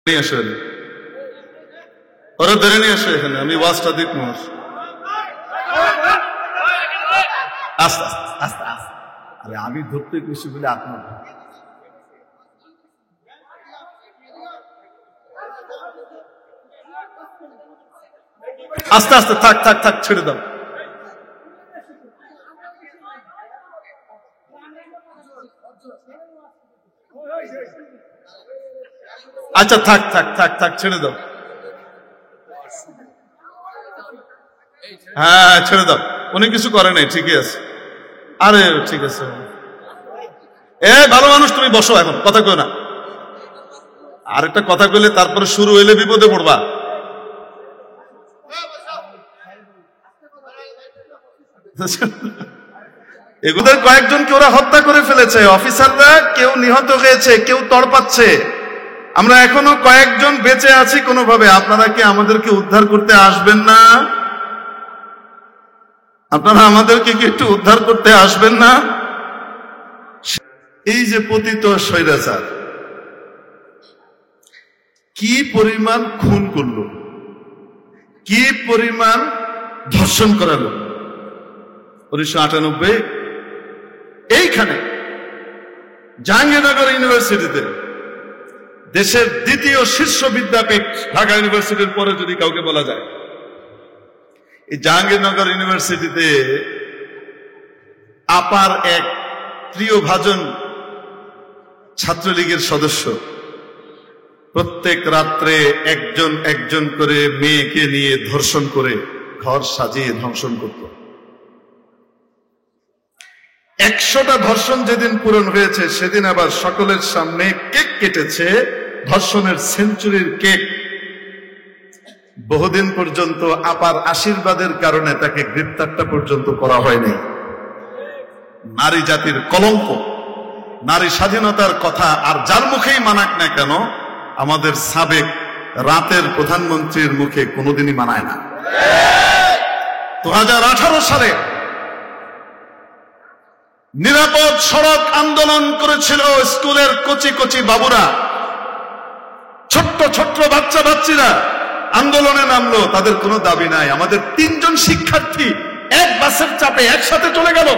নিয়ে আসেন, ওরা ধরে নিয়ে আসে এখানে, আমি ওয়াজটা দেখবো। আস্তে আস্তে আস্তে আস্তে, আরে আমি ধরতে খুশি বলে আপনার আস্তে আস্তে, থাক থাক থাক, ছেড়ে দাও। আচ্ছা থাক থাক থাক থাক, ছেড়ে দাও। হ্যাঁ ছেড়ে দাও, উনি কিছু করে নাই, ঠিকই আছে। আরে ঠিক আছে, এ ভালো মানুষ, তুমি বসো, এখন কথা কই না। আরেকটা কথা কইলে তারপরে শুরু হইলে বিপদে পড়বা। এগুলোর কয়েকজনকে ওরা হত্যা করে ফেলেছে, অফিসাররা কেউ নিহত হয়েছে, কেউ তড়পাচ্ছে। আমরা এখনো কয়েকজন বেঁচে আছি কোনোভাবে। আপনারা কি আমাদেরকে উদ্ধার করতে আসবেন না? আপনারা আমাদেরকে কি একটু উদ্ধার করতে আসবেন না? এই যে পতিত স্বৈরাচার কি পরিমাণ খুন করলো, কি পরিমাণ ধর্ষণ করালো। 1998 এইখানে জাহাঙ্গীরনগর ইউনিভার্সিটিতে, দেশের দ্বিতীয় শীর্ষ বিদ্যাপীঠ ঢাকা ইউনিভার্সিটির পরে যদি কাউকে বলা যায়, এই জাহাঙ্গীরনগর ইউনিভার্সিটিতে আপার এক প্রিয়ভাজন ছাত্রলীগের সদস্য প্রত্যেক রাত্রে একজন একজন করে মেয়েকে নিয়ে ধর্ষণ করে ঘর সাজিয়ে ধ্বংসন করত। 100টা ধর্ষণ যেদিন পূরণ হয়েছে সেদিন আবার সকলের সামনে কেক কেটেছে, ধর্ষণের সেঞ্চুরির কেক। বহুদিন পর্যন্ত আপার আশীর্বাদের কারণে তাকে গ্রেপ্তারটা পর্যন্ত করা হয়নি। নারী জাতির কলঙ্ক, নারী স্বাধীনতার কথা আর যার মুখেই মানাক না কেন, আমাদের সাবেক রাতের প্রধানমন্ত্রীর মুখে কোনোদিনই মানায় না। 2018 সালে নিরাপদ সড়ক আন্দোলন করেছিল স্কুলের কচি কচি বাবুরা, ছোট্ট ছোট্ট বাচ্চা বাচ্চিরা আন্দোলনে নামলো। তাদের কোনো দাবি নাই। আমাদের 3 জন শিক্ষার্থী এক বাসের চাপে একসাথে চলে গেল।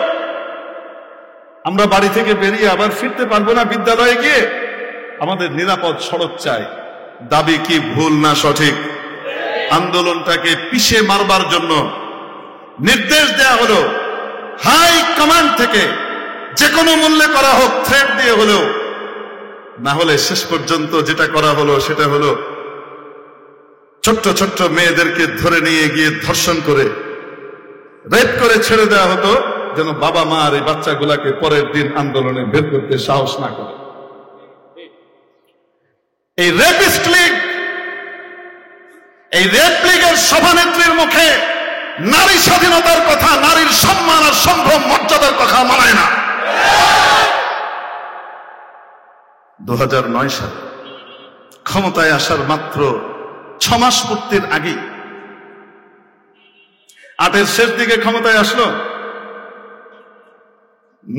আমরা বাড়ি থেকে বেরিয়ে আবার ফিরতে পারবো না বিদ্যালয়ে গিয়ে, আমাদের নিরাপদ সড়ক চাই। দাবি কি ভুল না সঠিক? আন্দোলনটাকে পিষে মারবার জন্য নির্দেশ দেয়া হলো হাই কমান্ড থেকে, যে কোনো মূল্যে করা হোক, থ্রেট দিয়ে হলেও। না হলে শেষ পর্যন্ত যেটা করা হলো সেটা হলো ছোট্ট ছোট্ট মেয়েদেরকে ধরে নিয়ে গিয়ে ধর্ষণ করে রেপ করে ছেড়ে দেওয়া হতো, যেন বাবা মা আর এই বাচ্চাগুলাকে পরের দিন আন্দোলনে বের করতে সাহস না করে। এই রেপিস্ট লীগ, এই রেপ লীগের সভানেত্রীর মুখে নারী স্বাধীনতার কথা, নারীর সম্মান আর সম্ভ্রম মর্যাদার কথা মানায় না। 2009 সালে ক্ষমতায় আসার মাত্র 6 মাস পূর্তির আগে, 8-এর শেষ দিকে ক্ষমতায় আসলো।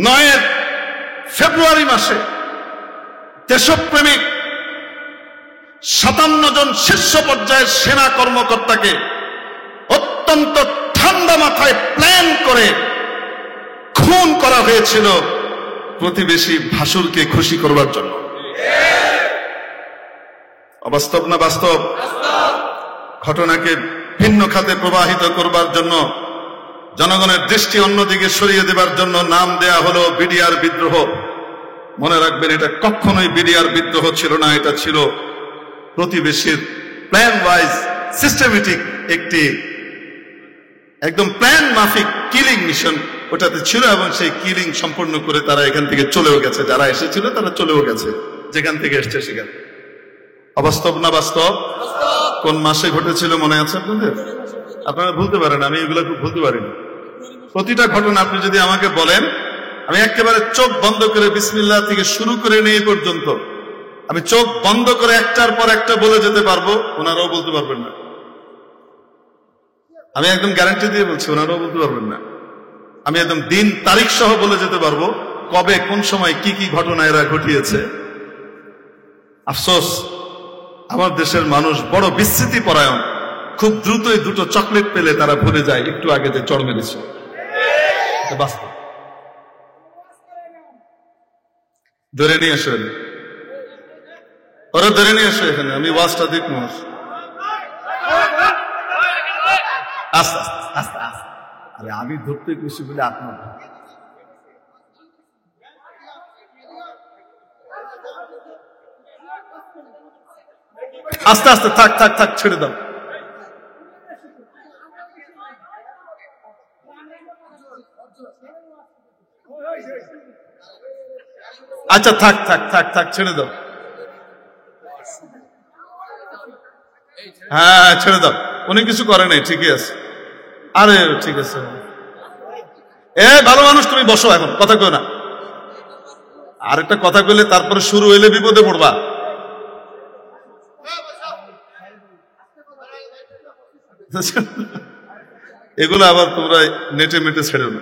9 ফেব্রুয়ারি মাসে দেশপ্রেমিক 57 জন শীর্ষ পর্যায়ের সেনা কর্মকর্তাকে অত্যন্ত ঠান্ডা মাথায় প্ল্যান করে খুন করা হয়েছিল প্রতিবেশী ভাসুরকে খুশি করবার জন্য। অবাস্তব না বাস্তব? ঘটনাকে ভিন্ন খাতে প্রবাহিত করবার জন্য, জনগণের দৃষ্টি অন্যদিকে সরিয়ে দেবার জন্য নাম দেয়া হলো বিডিআর বিদ্রোহ। মনে রাখবেন, এটা কখনোই বিডিআর বিদ্রোহ ছিল না, এটা ছিল প্রতিবেশীর প্ল্যান ওয়াইজ সিস্টেমেটিক একটি একদম প্ল্যান মাফিক কিলিং মিশন ওটাতে ছিল। এবং সেই কিলিং সম্পূর্ণ করে তারা এখান থেকে চলেও গেছে। যারা এসেছিল তারা চলেও গেছে, যেখান থেকে এসছে সেখানে। অবাস্তব না বাস্তব? কোন মাসে ঘটেছিল মনে আছে আপনাদের? আপনারা ভুলতে পারেন, আমি এগুলো খুব ভুলতে পারিনি। প্রতিটা ঘটনা আপনি যদি আমাকে বলেন, আমি একেবারে চোখ বন্ধ করে বিসমিল্লাহ থেকে শুরু করে নিয়ে পর্যন্ত আমি চোখ বন্ধ করে একটার পর একটা বলে যেতে পারবো, ওনারাও বলতে পারবেন না। আমি একদম গ্যারান্টি দিয়ে বলছি, ওনারাও বলতে পারবেন না। আমি একদম দিন তারিখ সহ বলে যেতে পারবো কবে কোন সময় কি কি ঘটনা এরা ঘটিয়েছে। আফসোস, আমার দেশের মানুষ বড় বিস্মৃতি পরায়ণ, খুব দ্রুতই দুটো চকলেট পেলে তারা ভুলে যায় একটু আগে যে চড় মেরেছে। বাস্তব। ধরে নিয়ে আসো, ওরা ধরে নিয়ে আসো এখানে, আমি ওয়াজটা দেখবো। আস্তে আস্তে আস্তে আস্তে, আরে আমি ধরতে খুশি বলে আপনার আস্তে আস্তে, থাক থাক থাক, ছেড়ে দাও। আচ্ছা থাক থাক থাক থাক, ছেড়ে দাও। হ্যাঁ ছেড়ে দাও, উনি কিছু করে নাই, ঠিকই আছে। আরে ঠিক আছে, ভালো মানুষ, তুমি বসো, এখন কথা কই না। আরেকটা কথা কইলে তারপরে শুরু হইলে বিপদে পড়বা। এগুলো আবার তোমরা নেটে মেটে ছেড়ে না।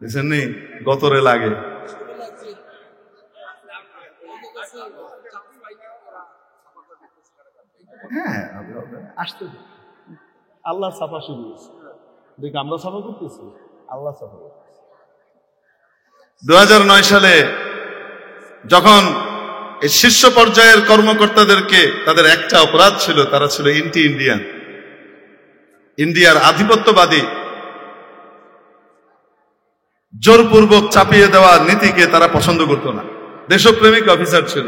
দেখছেন নি, গতরে লাগে। হ্যাঁ আসতে আল্লাহ ছাপা শুরু হয়েছে, দেখ আমরা ছাপা করতেছি, আল্লাহ ছাপা। 2009 সালে যখন এই শীর্ষ পর্যায়ের কর্মকর্তাদেরকে তাদের একটা অপরাধ ছিল, তারা ছিল ইন্ডিয়ান, ইন্ডিয়ার আধিপত্যবাদী জোরপূর্বক চাপিয়ে দেওয়া নীতিকে তারা পছন্দ করত না। দেশপ্রেমিক অফিসার ছিল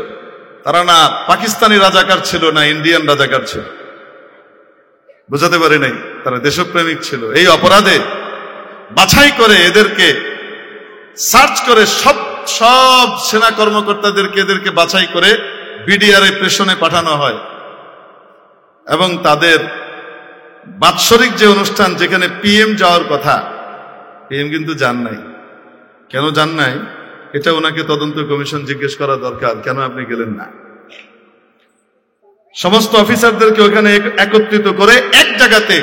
তারা, না পাকিস্তানি রাজাকার ছিল, না ইন্ডিয়ান রাজাকার ছিল, বুঝাতে পারি নাই, তারা দেশপ্রেমিক ছিল। এই অপরাধে বাছাই করে এদেরকে সার্চ করে সব সেনা কর্মকর্তাদেরকে এদেরকে বাছাই করে বিডিআর প্রেশনে পাঠানো হয়, এবং তাদের বাৎসরিক যে অনুষ্ঠান যেখানে পিএম যাওয়ার কথা, পিএম কিন্তু যান নাই। কেন যান নাই এটা ওনাকে তদন্ত কমিশন জিজ্ঞেস করা দরকার, কেন আপনি গেলেন না। সমস্ত অফিসারদেরকে ওখানে একত্রিত করে এক জায়গাতে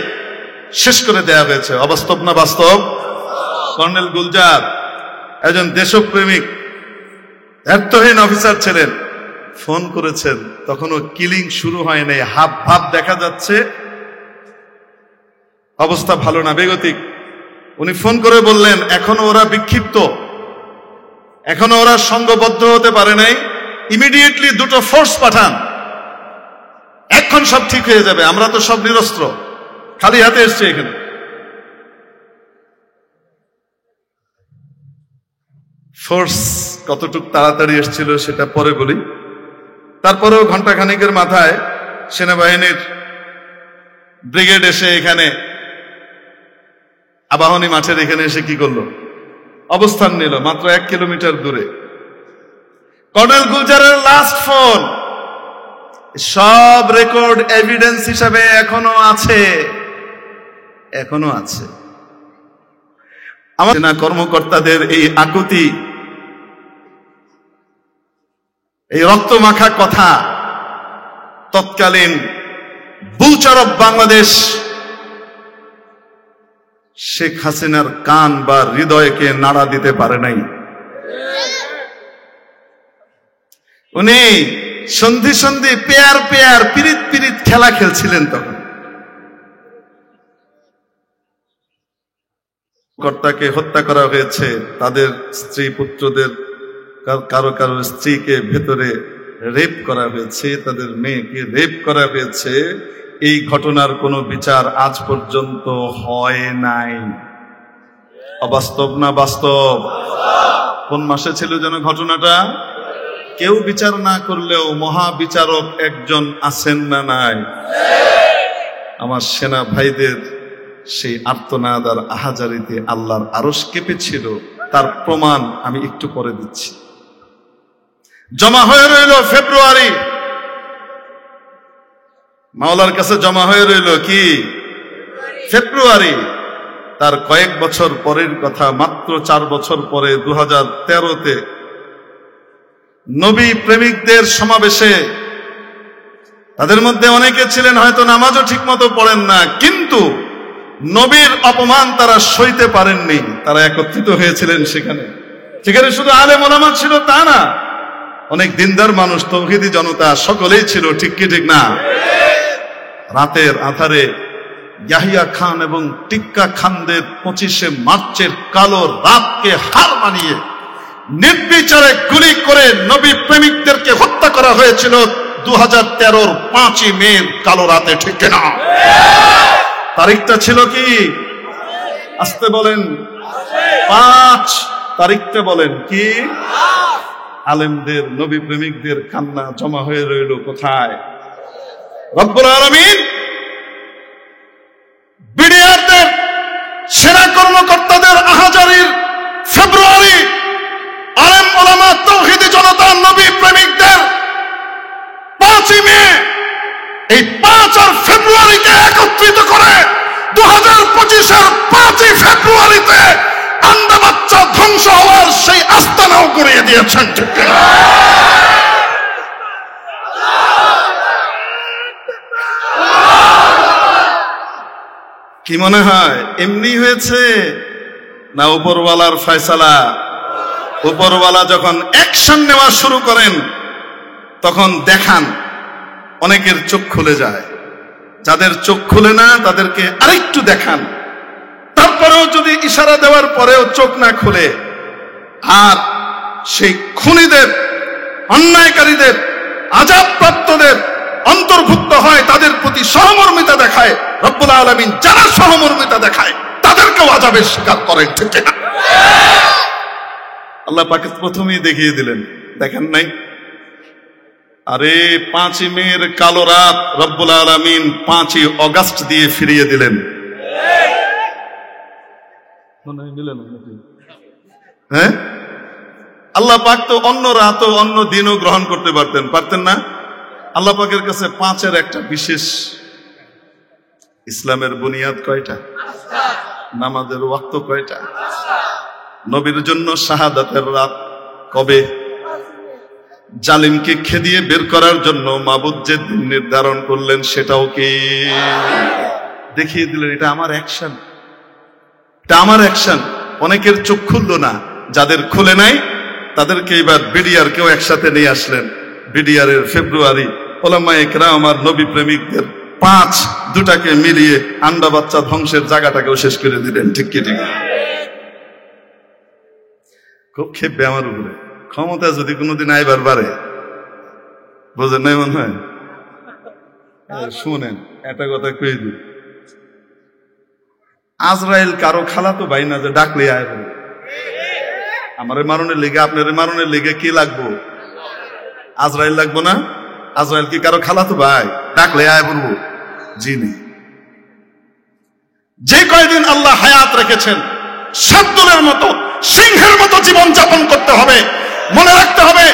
শেষ করে দেয়া হয়েছে। অবাস্তব না বাস্তব? কর্নেল গুলজার একজন দেশপ্রেমিক দায়িত্বহীন অফিসার ছিলেন, ফোন করেছেন, তখনও কিলিং শুরু হয় নাই, হাব ভাব দেখা যাচ্ছে, অবস্থা ভালো না, বেগতিক। উনি ফোন করে বললেন এখনো ওরা বিক্ষিপ্ত, এখনো ওরা সংঘবদ্ধ হতে পারে নাই, ইমিডিয়েটলি দুটো ফোর্স পাঠান, এখন সব ঠিক হয়ে যাবে, আমরা তো সব নিরস্ত্র, খালি হাতে এসছে এখানে। ফোর্স কতটুক তাড়াতাড়ি এসেছিল সেটা পরে বলি। তারপরেও ঘন্টা খানিকের মাথায় সেনাবাহিনীর ব্রিগেড এসে এখানে আবাহনী মাঠের এখানে এসে কি করলো, অবস্থান নিল মাত্র 1 কিলোমিটার দূরে। কর্নেল গুলজারের লাস্ট ফোন সব রেকর্ড এভিডেন্স হিসাবে এখনো আছে, এখনো আছে। আমার সেনা কর্মকর্তাদের এই আকুতি, এই রক্তমাখা কথা তৎকালীন বুচার অফ বাংলাদেশ শেখ হাসিনার কান বা হৃদয়কে নাড়া দিতে পারে নাই। উনি সন্ধি সন্ধি পেয়ার পেয়ার পিরিত পিরিত খেলা খেলছিলেন তখন। কর্তাকে হত্যা করা হয়েছে, তাদের স্ত্রী পুত্রদের কারো কারো স্ত্রীকে ভেতরে রেপ করা হয়েছে, তাদের মেয়েকে রেপ করা হয়েছে। এই ঘটনার কোনো বিচার আজ পর্যন্ত হয় নাই। অবাস্তব না বাস্তব? কোন মাসে ছিল যেন ঘটনাটা? কেউ বিচার না করলেও মহাবিচারক একজন আছেন না নাই? আমার সেনা ভাইদের সেই আর্তনাদ আর আহাজারিতে আল্লাহর আরশ কেঁপেছিল, তার প্রমাণ আমি একটু পরে দিচ্ছি। জমা হয়ে রইল ফেব্রুয়ারি, মাওলার কাছে জমা হয়ে রইল কি ফেব্রুয়ারি। তার কয়েক বছর পরের কথা, মাত্র 4 বছর পরে 2013-তে নবী প্রেমিকদের সমাবেশে, তাদের মধ্যে অনেকে ছিলেন হয়তো নামাজও ঠিক মতো পড়েন না, কিন্তু নবীর অপমান তারা সইতে পারেননি, তারা একত্রিত হয়েছিলেন সেখানে। সেখানে শুধু আলেম ওলামা ছিল তা না, অনেক দিনদার মানুষ, তৌহিদি জনতা সকলেই ছিল, ঠিক কি ঠিক না? রাতের আধারে ইয়াহিয়া খান এবং টিক্কা খানদের 25শে মার্চের কালো রাতকে হার মানিয়ে নির্বিচারে গুলি করে নবী প্রেমিকদেরকে হত্যা করা হয়েছিল 2013-র 5ই মের কালো রাতে, ঠিক কিনা? তারিখটা ছিল কি? আসতে বলেন। 5 তারিখটা বলেন কি? আলেমদের, নবী প্রেমিকদের কান্না জমা হয়ে রইল কোথায়? রব্বুল আলামিন বিডিআরদের সেনা কর্মকর্তাদের আহাজারির ফেব্রুয়ারি, আলেম ওলামা তৌহিদি জনতা নবী প্রেমিকদের 5ই মে, এই 5 আর ফেব্রুয়ারিকে একত্রিত করে 2025-এর 5ই ফেব্রুয়ারিতে আন্ডা বাচ্চা ধ্বংস হওয়ার সেই আস্তানাও করিয়ে দিয়েছেন, ঠিক কিনা? কি মনে হয় এমনি হয়েছে না উপরওয়ালার ফয়সালা? উপরওয়ালা যখন অ্যাকশন নেওয়া শুরু করেন তখন দেখান অনেকের চোখ খুলে যায়, যাদের চোখ খুলে না তাদেরকে আরেকটু দেখান, তারপরেও যদি ইশারা দেওয়ার পরেও চোখ না খুলে আর সেই খুনিদের, অন্যায়কারীদের, আযাবপ্রাপ্তদের অন্তর্ভুক্ত হয়, তাদের প্রতি সহমর্মিতা দেখায়, রব্বুল আলামিন যারা সহমর্মিতা দেখায় তাদেরকেও আযাবের শিকার করেন, ঠিক কিনা? আল্লাহ পাক প্রথমেই দেখিয়ে দিলেন, দেখেন নাই? আরে 5ই মের কালো রাত রব্বুল আলামিন 5ই অগাস্ট দিয়ে ফিরিয়ে দিলেন। হ্যাঁ, আল্লাহ পাক তো অন্য রাতও অন্য দিনও গ্রহণ করতে পারতেন, পারতেন না? আল্লাহ পাকের কাছে 5-এর একটা বিশেষ। ইসলামের বুনিয়াদ কয়টা? নামাজের ওয়াক্ত কয়টা? নবীর জন্য শাহাদাতের রাত কবে? জালিমকে খেদিয়ে বের করার জন্য মাবুদ যে দিন নির্ধারণ করলেন সেটাও কি দেখিয়ে দিলেন? এটা আমার অ্যাকশন, এটা আমার অ্যাকশন। অনেকের চোখ খুললো না, যাদের খুলে নাই তাদেরকে এবার বিডিআর কেউ একসাথে নিয়ে আসলেন। বিডিআর এর ফেব্রুয়ারি, ওলামায়ে কেরাম আর নবী প্রেমিকদের 5 দুটাকে মিলিয়ে আন্ডা বাচ্চা ধ্বংসের জায়গাটাকেও শেষ করে দিলেন, ঠিক কি ঠিক? খুব খেপবে আমার উপরে। ক্ষমতা যদি কোনোদিন আইবার পারে, বোঝেন নাই মনে হয়? শুনেন একটা কথা কই দিই, আজরাইল কারো খালাতো ভাই না যে ডাকলে আয় বলে। আমারে মারণের লেগে, আপনার মারণের লেগে কি লাগবো? আজরাইল লাগবো না? আজরাইল কি কারো খালাতো ভাই? ডাকলে আয় বলবো? জি নেই। যে কয়দিন আল্লাহ হায়াত রেখেছেন, শাবদুলের মতো, সিংহের মতো জীবন যাপন করতে হবে। মনে রাখতে হবে,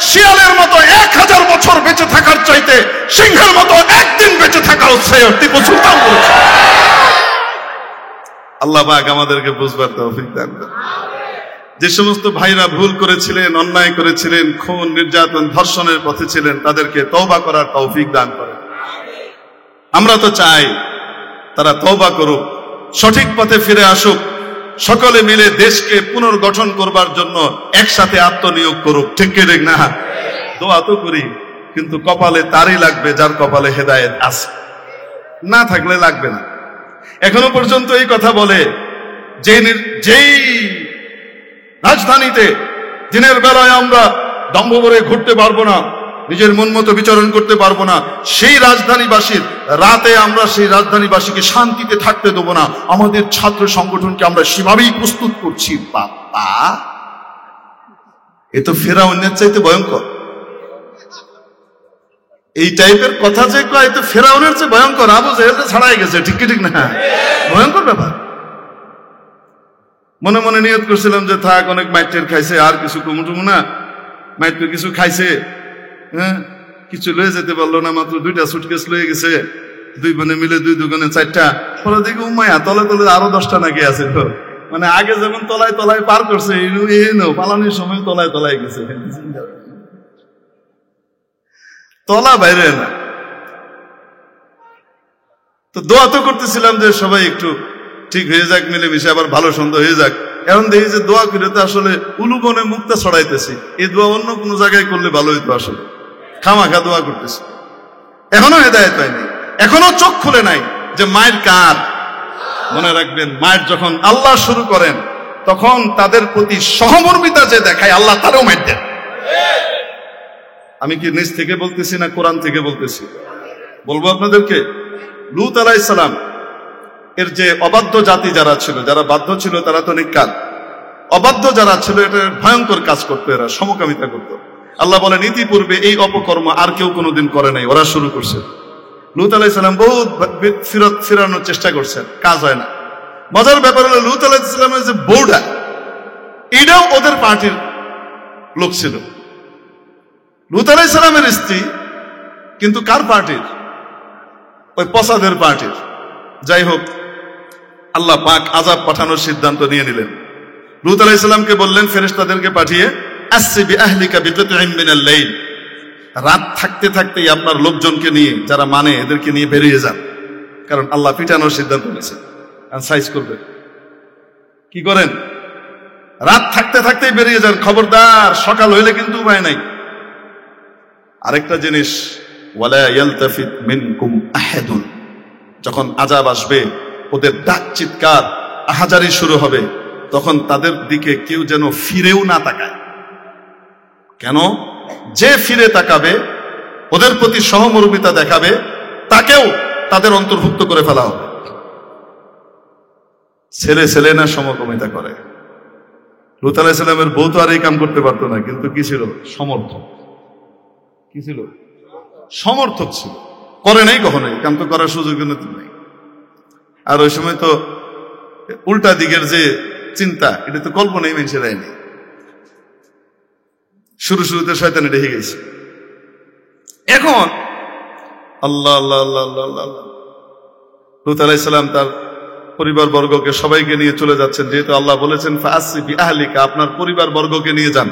শিয়ালের মতো 1000 বছর বেঁচে থাকার চাইতে সিংহের মতো একদিন বেঁচে থাকা শ্রেয়। টিপু সুলতান বলেছে। আল্লাহ পাক আমাদেরকে বুঝবার তৌফিক দান করেন। যে সমস্ত ভাইরা ভুল করেছিলেন, অন্যায় করেছিলেন, খুন, নির্যাতন, ধর্ষণের পথে ছিলেন, তাদেরকে তওবা করার তৌফিক দান করেন। আমরা তো চাই তারা তওবা করুক, সঠিক পথে ফিরে আসুক, সকলে মিলে দেশকে পুনর্গঠন করবার জন্য একসাথে আত্মনিয়োগ করুক, ঠিক কি ঠিক না? দোয়া তো করি, কিন্তু কপালে তারই লাগবে যার কপালে হেদায়েত আছে, না থাকলে লাগবে না। এখনো পর্যন্ত এই কথা বলে, যেই রাজধানীতে দিনের বেলায় আমরা দম্ভ করে ঘুরতে পারবো না, নিজের মন মতো বিচরণ করতে পারবো না, সেই রাজধানীবাসীর রাতে আমরা সেই রাজধানীবাসীকে শান্তিতে থাকতে দেবো না। আমাদের ছাত্র সংগঠনকে আমরা সেভাবেই প্রস্তুত করছি। বাবা, এ তো ফেরাউনের চাইতে ভয়ঙ্কর। এই টাইপের কথা যে কয়, তো ফেরাউনের চেয়ে ভয়ঙ্কর। আবু জেহেল ছাড়াই গেছে, ঠিক ঠিক না? ভয়ঙ্কর ব্যাপার। মনে মনে নিয়ত করছিলাম যে থাক, অনেক মাইটের খাইছে, আর কিছু কমুটুমু না, মাইটের কিছু খাইছে, হ্যাঁ, কিছু লয়ে যেতে পারলো না, মাত্র 2টা সুটকেস লয়ে গেছে, 2 বোনে মিলে 2 দোকানে 4টা। ফলে দেখি উম্মাইয়া তলে তলে আরো 10টা নাকি আছে। তো মানে আগে যেমন তলায় তলায় পার করছে, পালানোর সময় তলায় তলায় গেছে, তলা বাইরে না। তো দোয়া তো করতেছিলাম যে সবাই একটু ঠিক হয়ে যাক, মিলেমিশে আবার ভালো সন্দ হয়ে যাক। এখন দেখি যে দোয়া করে তো আসলে উলুবনে মুক্তা ছড়াইতেছি, এই দোয়া অন্য কোনো জায়গায় করলে ভালো হইতো, আসলে খামাখা দোয়া করতেছি। এখনো হেদায়েত হয়নি, এখনো চোখ খুলে নাই যে মায়ের কার। মনে রাখবেন, মায়ের যখন আল্লাহ শুরু করেন তখন তাদের প্রতি সহমর্মিতা যে দেখায় আল্লাহ তারও মায়ের দেন। আমি কি নিজ থেকে বলতেছি না কোরআন থেকে বলতেছি? বলবো আপনাদেরকে, লূত আলাইহিস সালাম এর যে অবাধ্য জাতি যারা ছিল, যারা বাধ্য ছিল তারা তো নিকাল, অবাধ্য যারা ছিল এটা ভয়ঙ্কর কাজ করতো, এরা সমকামিতা করতো। আল্লাহ বলেন ইতিপূর্বে এই অপকর্ম আর কেউ কোনোদিন করে নাই, ওরা শুরু করছে। লূত আলাইহিস সালাম বহুত ফিরানোর চেষ্টা করছেন, কাজ হয় না। মজার ব্যাপার হলো লূত আলাইহিস সালামের যে বউটা, এটাও ওদের পার্টির লোক ছিল। লূত আলাইহিস সালামের স্ত্রী কিন্তু কার পার্টির? ওই পসাদের পার্টির। যাই হোক, আল্লাহ পাক আযাব পাঠানোর সিদ্ধান্ত নিয়ে নিলেন। লূত আলাইহিস সালামকে বললেন ফেরেশতাদেরকে পাঠিয়ে, আসরি বিআহলিকা বিকিতইন মিনাল লাইল, রাত থাকতে থাকতেই আপনার লোকজনকে নিয়ে, যারা মানে এদেরকে নিয়ে বেরিয়ে যান, কারণ আল্লাহ পিটানোর সিদ্ধান্ত নিয়েছেন। সাইজ করবে কি করেন? রাত থাকতে থাকতেই বেরিয়ে যান, খবরদার সকাল হইলে কিন্তু উপায় নাই। আরেকটা জিনিস, ওয়ালা ইয়ালতাফিত মিনকুম আহাদুন, যখন আযাব আসবে, ওদের ডাক চিৎকার আহাজারি শুরু হবে, তখন তাদের দিকে কেউ যেন ফিরেও না তাকায়। কেন? যে ফিরে তাকাবে, ওদের প্রতি সহমর্মিতা দেখাবে, তাকেও তাদের অন্তর্ভুক্ত করে ফেলা হবে। ছেলে ছেলে না সমকামিতা করে। লূত আলাইহিস সালামের বউ তো আর এই কাম করতে পারতো না, কিন্তু কি ছিল? সমর্থক। কি ছিল? সমর্থক ছিল। করে নাই কখনোই, কাম তো করার সুযোগ নেই। আর ওই সময় তো উল্টা দিকের যে চিন্তা, এটা তো কল্পনাই মানুষের দেয়নি। শুরুতে শয়তানে রেখে গেছে। এখন আল্লাহ আল্লাহ আল্লাহ আল্লাহ আল্লাহ, লূত আলাইহিস সালাম তার পরিবার বর্গকে সবাইকে নিয়ে চলে যাচ্ছেন, যেহেতু আল্লাহ বলেছেন ফাআসরি বিআহলিকা, আপনার পরিবার বর্গকে নিয়ে যান।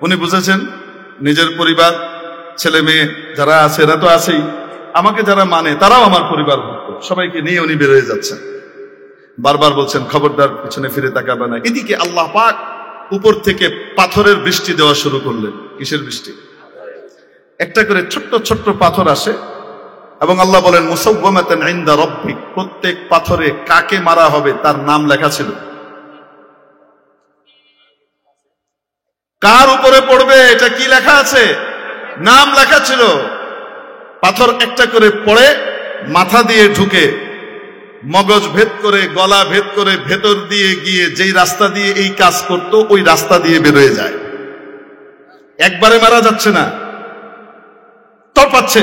উনি বুঝেছেন নিজের পরিবার, ছেলে মেয়ে যারা আছে এরা তো আছেই, আমাকে যারা মানে তারাও আমার পরিবার, সবাইকে নিয়ে উনি বের হয়ে যাচ্ছেন। বারবার বলছেন খবরদার পিছনে ফিরে তাকাবে না। এদিকে আল্লাহ পাক উপর থেকে পাথরের বৃষ্টি দেওয়া শুরু করলেন। কিসের বৃষ্টি? একটা করে ছোট্ট ছোট্ট পাথর আসে, এবং আল্লাহ বলেন মুসাওয়ামাতান ইনদা রাব্বিক, প্রত্যেক পাথরে কাকে মারা হবে তার নাম লেখা ছিল। কার উপরে পড়বে এটা কি লেখা আছে? নাম লেখা ছিল। পাথর একটা করে পড়ে, মাথা দিয়ে ঢুকে, মগজ ভেদ করে, গলা ভেদ করে, ভেতর দিয়ে গিয়ে যেই রাস্তা দিয়ে এই কাজ করত ওই রাস্তা দিয়ে বেরোয় যায়। একবারে মারা যাচ্ছে না, তড়পাচ্ছে,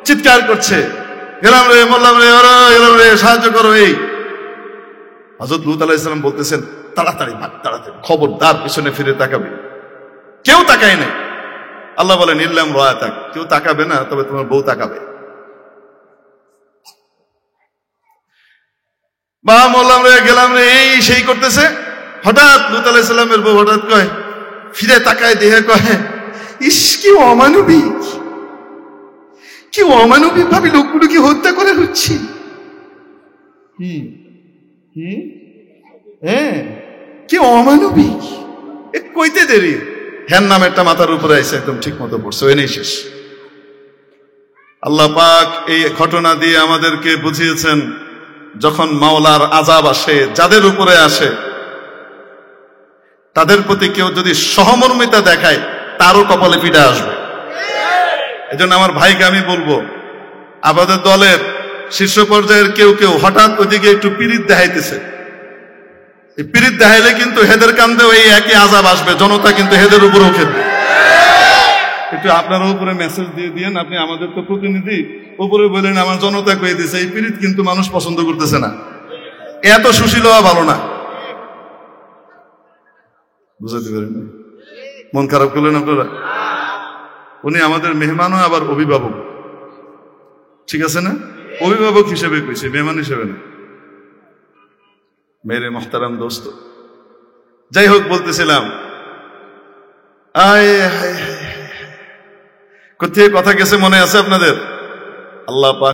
চিৎকার করছে, গেলাম রে, মরলাম রে, গেলাম রে, সাহায্য করো। এই হযরত লূত আলাইহিস সালাম বলতেছেন তাড়াতাড়ি ভাগ, তাড়াতাড়ি, খবরদার পিছনে ফিরে তাকাবে। কেউ তাকায় নাই। আল্লাহ বলেন ইল্লাম রায়াতাক, কেউ তাকাবে না, তবে তোমার বউ তাকাবে। বা মরলাম রে, গেলাম রে, এই সেই করতেছে। হঠাৎ লূত আলাইহিস সালামের বউ হঠাৎ কয়, ফিরে তাকায়, দেখে কয়, ইস কি অমানবিক, কি অমানবিক ভাবে লোকগুলোকে হত্যা করে হচ্ছে। হ্যাঁ, কি অমানবিক। কইতে দেরি, হ্যান নামেরটা মাথার উপরে আইসে, একদম ঠিক মতো পড়ছে, ওই নেই শেষ। আল্লাহ পাক এই ঘটনা দিয়ে আমাদেরকে বুঝিয়েছেন, যখন মাওলার আযাব আসে, যাদের উপরে আসে, তাদের প্রতি কেউ যদি সহমর্মিতা দেখায়, তারও কপালে পিঠা আসবে। এজন্য আমার ভাইকে আমি বলবো, আমাদের দলের শীর্ষ পর্যায়ের কেউ কেউ হঠাৎ ওইদিকে একটু পীড়িত দেখাইতেছে। এই পীড়িত দেখাইলে কিন্তু হেদের কান্দেও এই একই আযাব আসবে, জনতা কিন্তু হেদের উপরেও খেলবে। একটু আপনারা উপরে মেসেজ দিয়ে দিয়েন, আপনি আমাদের তো প্রতিনিধি, উপরে বলেন আমার জনতা কয়ে দিয়েছে। এই পীড়িত কিন্তু মানুষ পছন্দ করতেছে না, এত সুশীল হওয়া ভালো না। বুঝাতে পারেন? মন খারাপ করলেন আপনারা? উনি আমাদের মেহমানও আবার অভিভাবক, ঠিক আছে না? অভিভাবক হিসেবে কইছে, মেহমান হিসেবে না। মেরে মোহতারাম দোস্ত, যাই হোক, বলতেছিলাম কোথায় কথা গেছে মনে আছে আপনাদের? আল্লাহ পাক